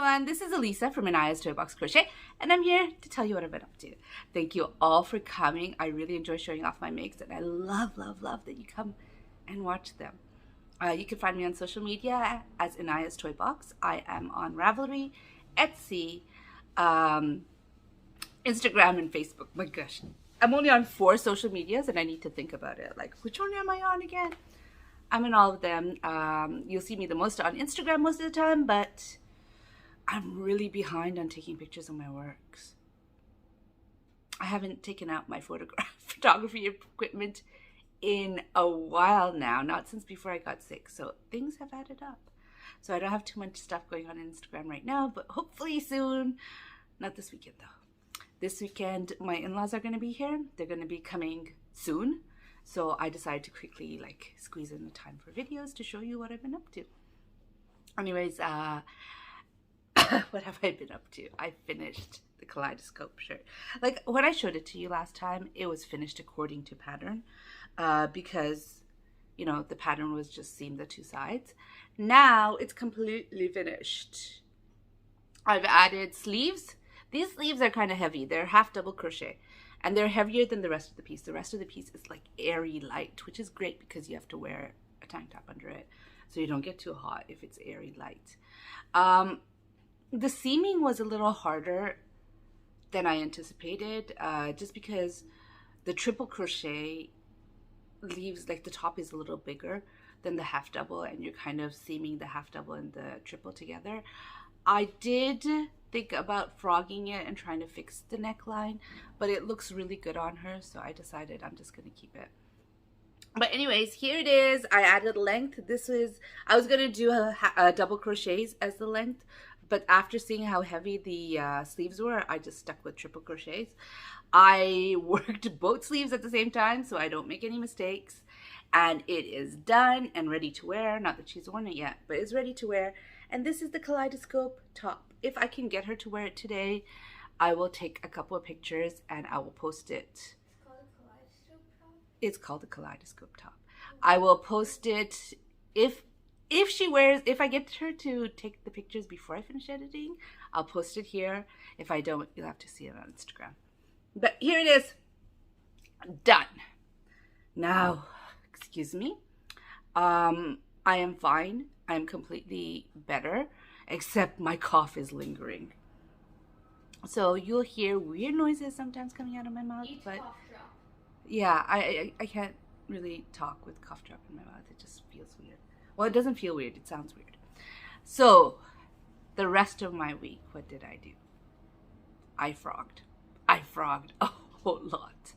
everyone, this is Elisa from Anaya's Toy Box Crochet, and I'm here to tell you what I've been up to. Thank you all for coming. I really enjoy showing off my makes, and I love that you come and watch them. You can find me on social media as Anaya's Toy Box. I am on Ravelry, Etsy, Instagram, and Facebook. My gosh, I'm only on 4 social medias, and I need to think about it. Like, which one am I on again? I'm in all of them. You'll see me the most on Instagram most of the time, but I'm really behind on taking pictures of my works. I haven't taken out my photography equipment in a while now, not since before I got sick, so things have added up. So I don't have too much stuff going on Instagram right now, but hopefully soon. Not this weekend though. This weekend my in-laws are going to be here. They're going to be coming soon. So I decided to quickly squeeze in the time for videos to show you what I've been up to. Anyways, what have I been up to? I finished the kaleidoscope shirt. Like when I showed it to you last time, it was finished according to pattern because, you know, the pattern was just seam the 2 sides. Now it's completely finished. I've added sleeves. These sleeves are kind of heavy. They're half double crochet. And they're heavier than the rest of the piece. The rest of the piece is like airy light, which is great because you have to wear a tank top under it. So you don't get too hot if it's airy light. The seaming was a little harder than I anticipated, just because the triple crochet leaves, like the top is a little bigger than the half double, and you're kind of seaming the half double and the triple together. I did think about frogging it and trying to fix the neckline, but it looks really good on her, so I decided I'm just going to keep it. But anyways, here it is. I added length. I was going to do a double crochets as the length, but after seeing how heavy the sleeves were, I just stuck with triple crochets. I worked both sleeves at the same time so I don't make any mistakes, and it is done and ready to wear. Not that she's worn it yet, but it's ready to wear. And this is the kaleidoscope top. If I can get her to wear it today, I will take a couple of pictures and I will post it. It's called a kaleidoscope top. I will post it if I get her to take the pictures before I finish editing, I'll post it here. If I don't, you'll have to see it on Instagram. But here it is. Done. Now, excuse me. I am fine. I'm completely better, except my cough is lingering. So you'll hear weird noises sometimes coming out of my mouth. But cough drop. Yeah, I can't really talk with cough drop in my mouth. It just feels weird. Well, it doesn't feel weird. It sounds weird. So the rest of my week, what did I do? I frogged a whole lot.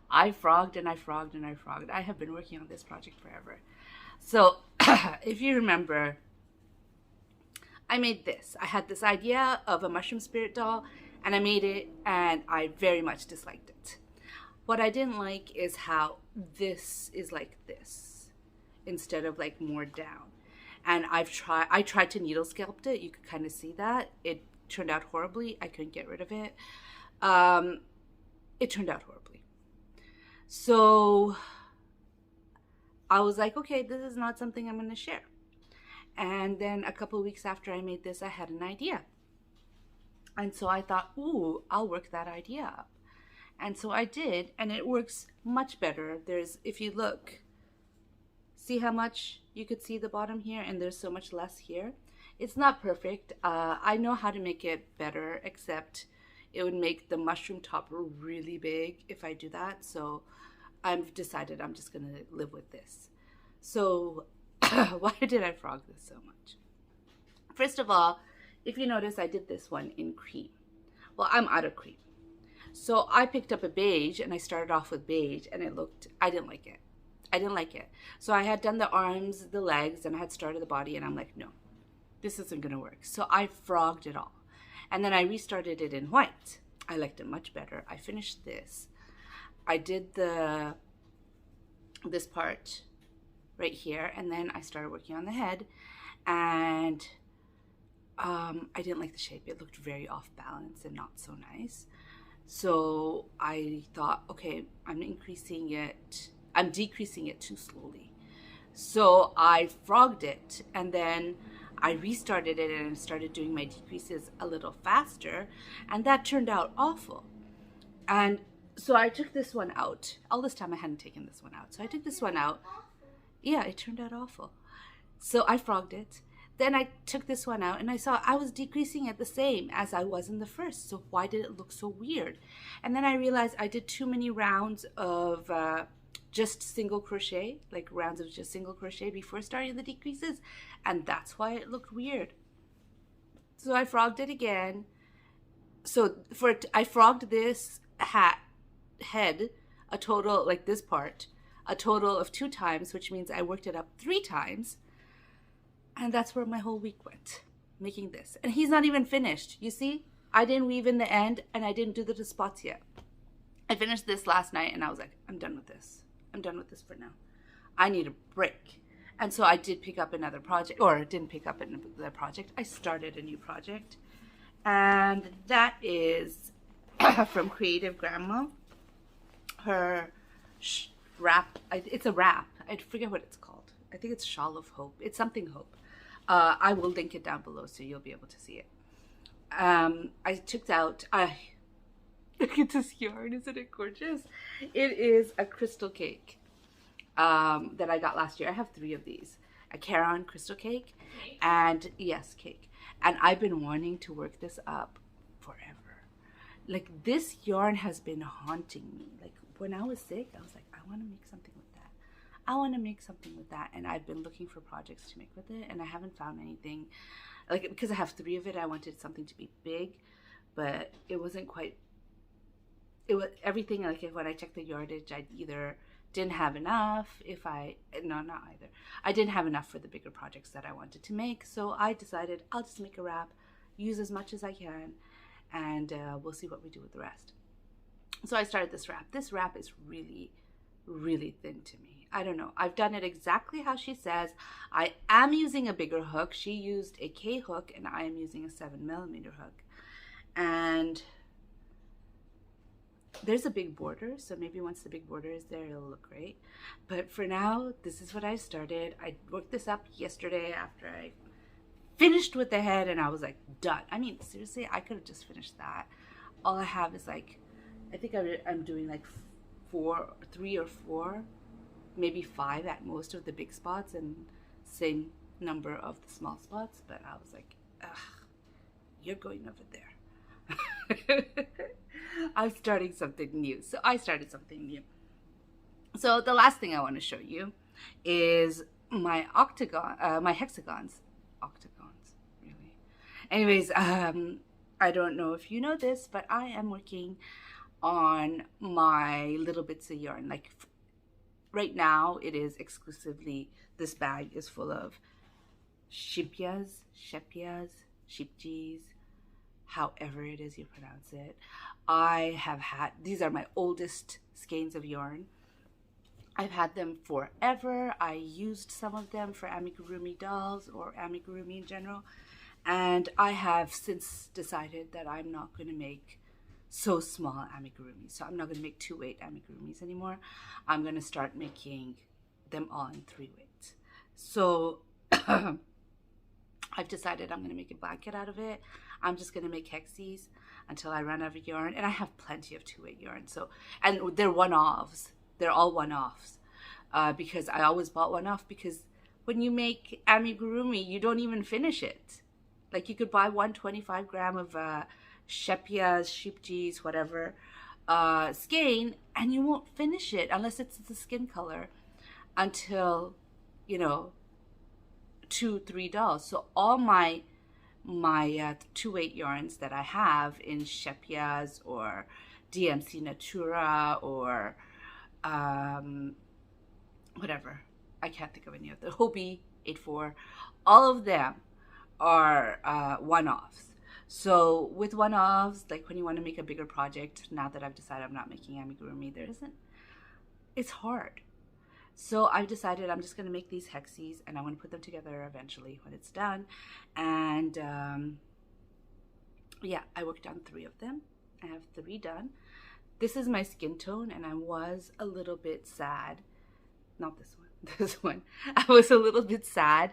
I frogged and I frogged and I frogged. I have been working on this project forever. So if you remember, I made this. I had this idea of a mushroom spirit doll, and I made it, and I very much disliked it. What I didn't like is how this is like this instead of like more down. And I tried to needle sculpt it. You could kind of see that. It turned out horribly. I couldn't get rid of it. It turned out horribly. So I was like, okay, this is not something I'm going to share. And then a couple of weeks after I made this, I had an idea. And so I thought, ooh, I'll work that idea up. And so I did, and it works much better. If you look, see how much you could see the bottom here, and there's so much less here. It's not perfect. I know how to make it better, except it would make the mushroom top really big if I do that. So I've decided I'm just going to live with this. So why did I frog this so much? First of all, if you notice, I did this one in cream. Well, I'm out of cream. So I picked up a beige, and I started off with beige, and I didn't like it. So I had done the arms, the legs, and I had started the body, and I'm like, no, this isn't going to work. So I frogged it all. And then I restarted it in white. I liked it much better. I finished this. I did this part right here, and then I started working on the head, and I didn't like the shape. It looked very off balance and not so nice. So I thought, okay, I'm decreasing it too slowly. So I frogged it, and then I restarted it and started doing my decreases a little faster, and that turned out awful. And so I took this one out. All this time I hadn't taken this one out. So I took this one out. Yeah, it turned out awful. So I frogged it. Then I took this one out and I saw I was decreasing it the same as I was in the first. So why did it look so weird? And then I realized I did too many rounds of just single crochet, like rounds of just single crochet before starting the decreases. And that's why it looked weird. So I frogged it again. So I frogged this head a total, like this part, a total of 2 times, which means I worked it up 3 times. And that's where my whole week went, making this. And he's not even finished. You see, I didn't weave in the end and I didn't do the spots yet. I finished this last night and I was like, I'm done with this. I'm done with this for now. I need a break. And so I did pick up another project, or didn't pick up another project. I started a new project. And that is from Creative Grandma. Her wrap, it's a wrap. I forget what it's called. I think it's Shawl of Hope. It's something Hope. I will link it down below so you'll be able to see it. I took out, look at this yarn, isn't it gorgeous? It is a crystal cake that I got last year. I have 3 of these. A Caron crystal cake, and yes, cake. And I've been wanting to work this up forever. Like, this yarn has been haunting me. Like, when I was sick, I was like, I want to make something with that. I want to make something with that. And I've been looking for projects to make with it, and I haven't found anything. Like, because I have 3 of it, I wanted something to be big, but it wasn't quite, it was everything. Like, when I checked the yardage, I either didn't have enough, I didn't have enough for the bigger projects that I wanted to make. So I decided I'll just make a wrap, use as much as I can, and we'll see what we do with the rest. So I started this wrap. This wrap is really, really thin to me. I don't know. I've done it exactly how she says. I am using a bigger hook. She used a K hook and I am using a 7mm hook. And there's a big border, so maybe once the big border is there, it'll look great. But for now, this is what I started. I worked this up yesterday after I finished with the head, and I was like, done. I mean, seriously, I could have just finished that. All I have is like, I think I'm doing like 3 or 4, maybe 5 at most of the big spots, and same number of the small spots. But I was like, ugh, you're going over there. I'm starting something new. So I started something new. So the last thing I want to show you is my my hexagons. Octagons, really. Anyways, I don't know if you know this, but I am working on my little bits of yarn. Like right now, it is exclusively, this bag is full of shepias, shipjis, however it is you pronounce it. I have had, these are my oldest skeins of yarn. I've had them forever. I used some of them for amigurumi dolls or amigurumi in general. And I have since decided that I'm not going to make so small amigurumis. So I'm not going to make 2-weight amigurumis anymore. I'm going to start making them all in 3-weights. So I've decided I'm going to make a blanket out of it. I'm just going to make hexies until I run out of yarn. And I have plenty of 2-weight yarn. So, and they're one-offs. They're all one-offs. Because I always bought one-off, because when you make amigurumi, you don't even finish it. Like, you could buy 125 gram of shepias, shipjis, whatever, skein, and you won't finish it unless it's the skin color until, 2-3 dolls. So all my 2-weight yarns that I have in shepias or DMC Natura or whatever, I can't think of any of the Hobie 84, all of them are one-offs. So with one-offs, like when you want to make a bigger project, now that I've decided I'm not making amigurumi, it's hard. So I've decided I'm just going to make these hexies, and I want to put them together eventually when it's done. And yeah, I worked on 3 of them. I have 3 done. This is my skin tone, and I was a little bit sad. Not this one, this one. I was a little bit sad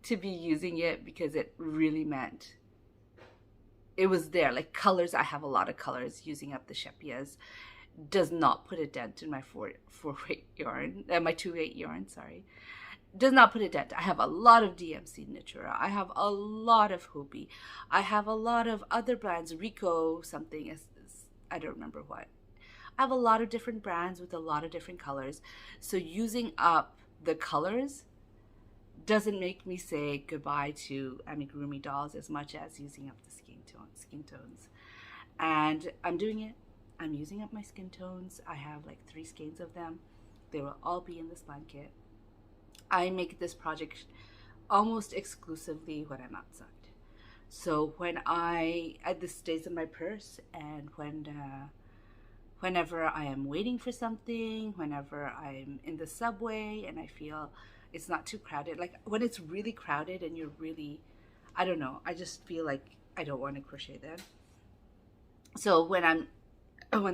to be using it because it really meant it was there. Like colors, I have a lot of colors. Using up the Shepias does not put a dent in my 4-weight yarn, my 2-weight yarn, sorry. Does not put a dent. I have a lot of DMC Natura. I have a lot of Hopi. I have a lot of other brands, Rico something, I don't remember what. I have a lot of different brands with a lot of different colors. So using up the colors doesn't make me say goodbye to amigurumi dolls as much as using up the skin tones. And I'm doing it. I'm using up my skin tones. I have like 3 skeins of them. They will all be in this blanket. I make this project almost exclusively when I'm outside. So when this stays in my purse, and whenever I am waiting for something, whenever I'm in the subway and I feel it's not too crowded, like when it's really crowded and you're really, I don't know, I just feel like I don't want to crochet then. So when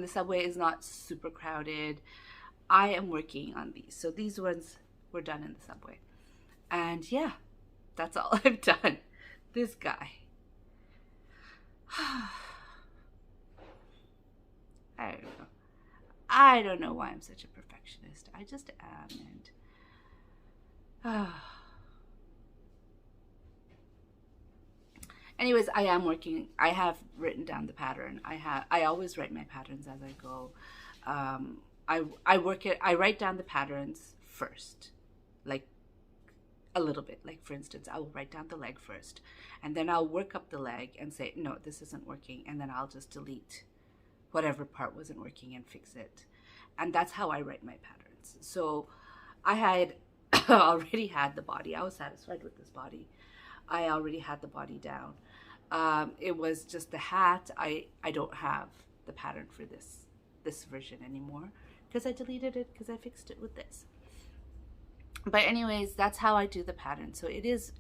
the subway is not super crowded, I am working on these. So these ones were done in the subway. And yeah, that's all I've done. This guy. I don't know why I'm such a perfectionist. I just am. And anyways, I am working. I have written down the pattern. I always write my patterns as I go. I write down the patterns first, like a little bit. Like for instance, I will write down the leg first, and then I'll work up the leg and say, no, this isn't working, and then I'll just delete whatever part wasn't working and fix it. And that's how I write my patterns. So I had already had the body. I was satisfied with this body. I already had the body down. It was just the hat. I don't have the pattern for this version anymore because I deleted it because I fixed it with this. But anyways, that's how I do the pattern. So it is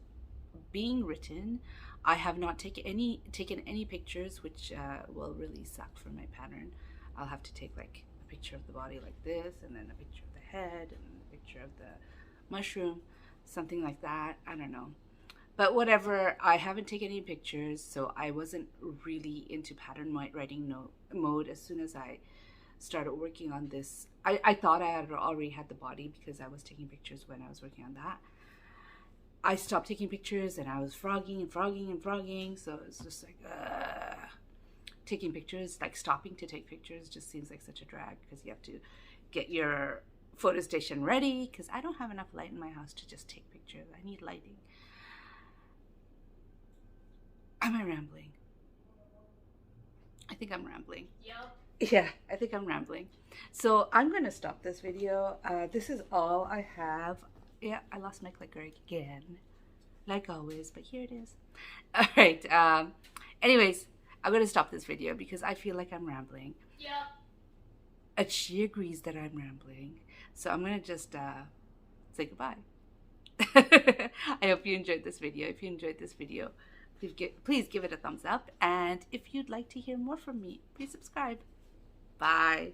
being written. I have not taken any pictures, which will really suck for my pattern. I'll have to take like a picture of the body like this, and then a picture of the head, and a picture of the mushroom, something like that. I don't know. But whatever, I haven't taken any pictures, so I wasn't really into pattern writing mode as soon as I started working on this. I thought I had already had the body because I was taking pictures when I was working on that. I stopped taking pictures and I was frogging, so it's just like taking pictures, like stopping to take pictures just seems like such a drag because you have to get your photo station ready because I don't have enough light in my house to just take pictures. I need lighting. Am I rambling? I think I'm rambling. Yep. Yeah, I think I'm rambling. So I'm going to stop this video. This is all I have. Yeah, I lost my clicker again, like always, but here it is. All right. Anyways, I'm going to stop this video because I feel like I'm rambling. Yep. And she agrees that I'm rambling. So I'm going to just say goodbye. I hope you enjoyed this video. If you enjoyed this video, please give it a thumbs up. And if you'd like to hear more from me, please subscribe. Bye.